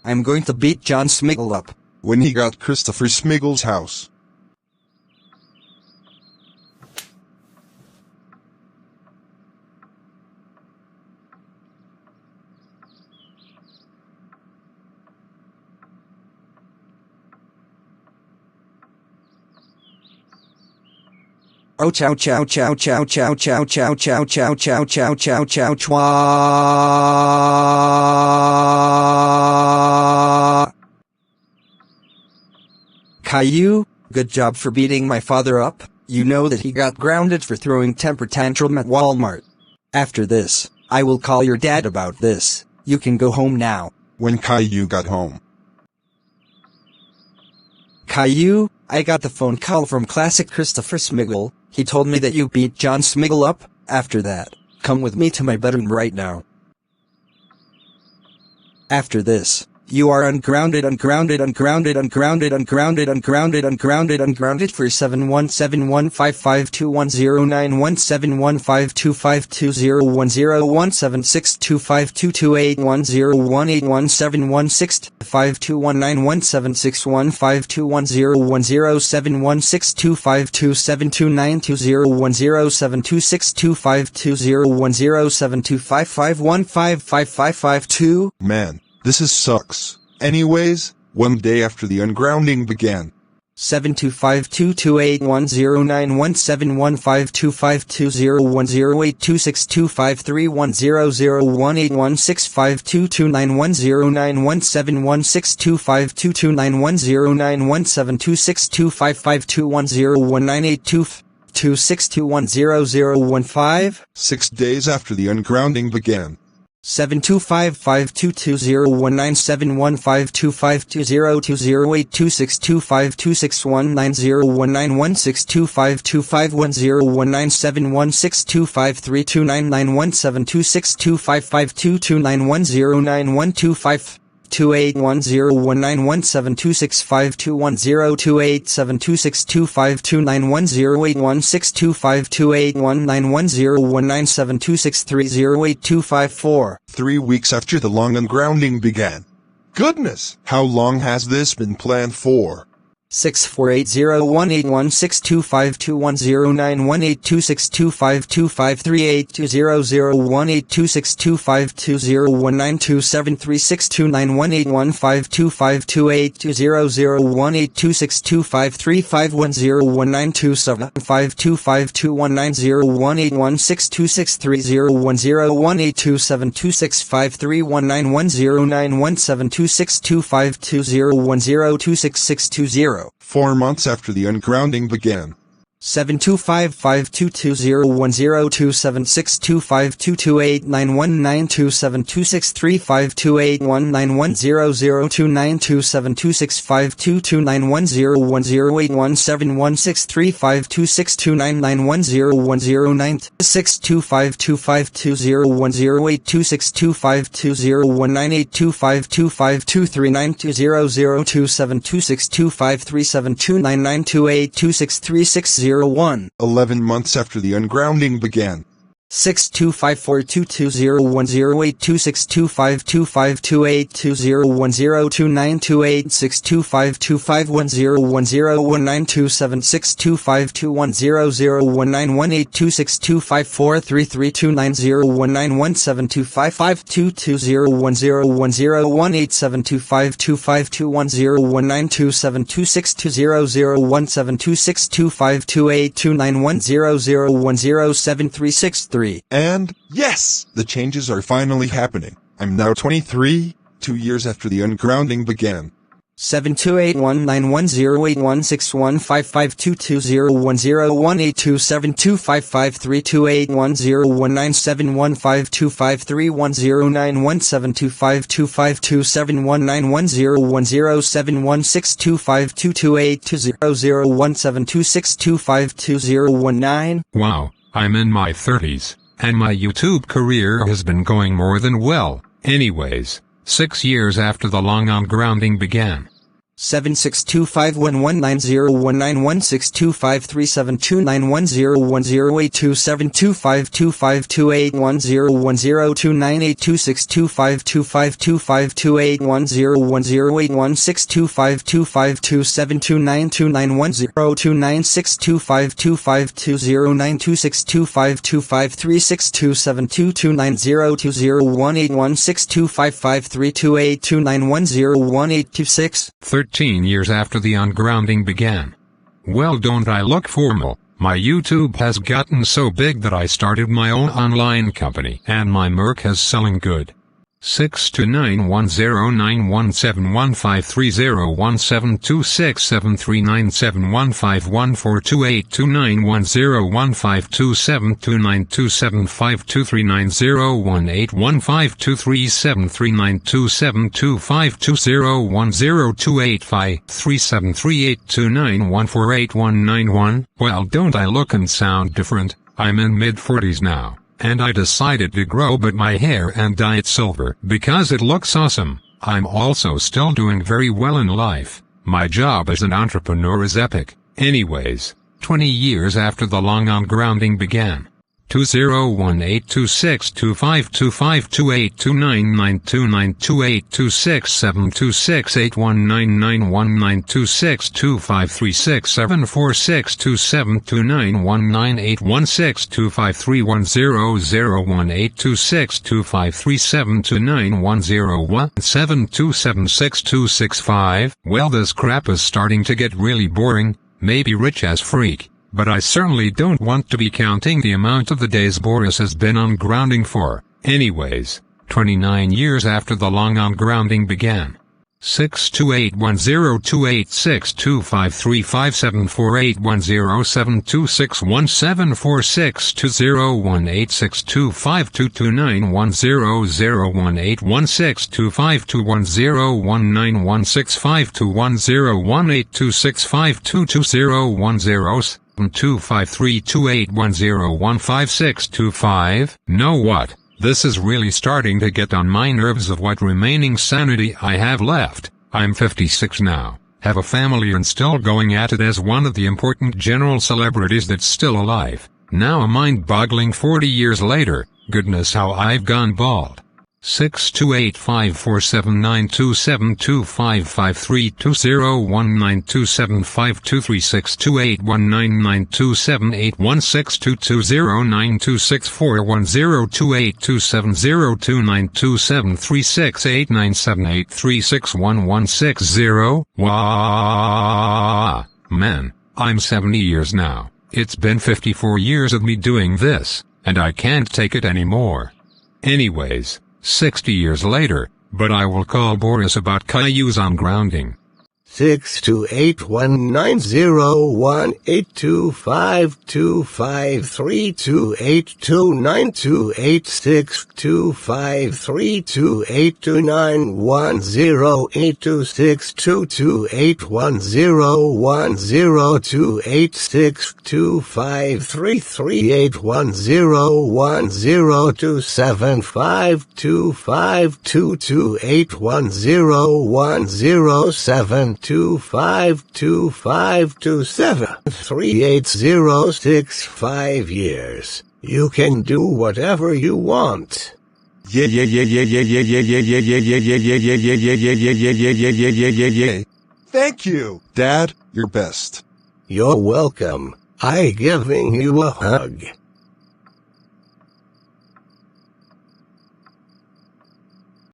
I'm going to beat John Smigle up when he got Christopher Smigle's house. Oh chow chow chow chow chow chow chow chow chow chow chow chow chow chwa. Caillou, good job for beating my father up. You know that he got grounded for throwing temper tantrum at Walmart. After this, I will call your dad about this. You can go home now. When Caillou got home. Caillou, I got the phone call from classic Christopher Smigle. He told me that you beat John Smigle up. After that, come with me to my bedroom right now. After this, you are ungrounded for 717155210117171521016252281017625222101171625222010726551555552. Man, this sucks. Anyways, one day after the ungrounding began. 725522810917155229176252291011621019226210015. 6 days after the ungrounding began. 725520201971525202625229116255221019625522991726552291095 2810128272625291019625219172630825 3 weeks after the long ungrounding began. Goodness, how long has this been planned for? 6480181625210118262523201826253121012726531019626252101262521026620. 4 months after the ungrounding began. 72542201026252109262522699101 11 months after the ungrounding began. 625422010262521019625210117652101927620010117625210011763. And, yes, the changes are finally happening. I'm now 23, 2 years after the ungrounding began. 728191715522010162522510117262520201726252019. Wow, I'm in my 30s, and my YouTube career has been going more than well. Anyways, 6 years after the long ungrounding began. 13 years after the ungrounding began. Well, don't I look formal? My YouTube has gotten so big that I started my own online company and my merch is selling good. 6291715301727292752382914282914273829148191. Well, don't I look and sound different? I'm in mid-40s now. And I decided to grow but my hair and dye it silver because it looks awesome. I'm also still doing very well in life. My job as an entrepreneur is epic. Anyways, 20 years after the long ungrounding began. 201826252829978625372919862537291017276265. Well, this crap is starting to get really boring, maybe rich as freak. But I certainly don't want to be counting the amount of the days Boris has been ungrounding for. Anyways, 29 years after the long ungrounding began. 62810262535748106252101182652101826521010. 25328101562. Know what? This is really starting to get on my nerves of what remaining sanity I have left. I'm 56 now, have a family and still going at it as one of the important general celebrities that's still alive. Now a mind-boggling 40 years later, goodness how I've gone bald. 628547927252362819274102827368978361160. Wow, man, I'm 70 years now. It's been 54 years of me doing this, and I can't take it anymore. Anyways, 60 years later, but I will call Boris about Caillou's ungrounding. 628190182523829978625 years. You can do whatever you want. Yeah. Thank you, Dad. You're best. You're welcome. I giving you a hug.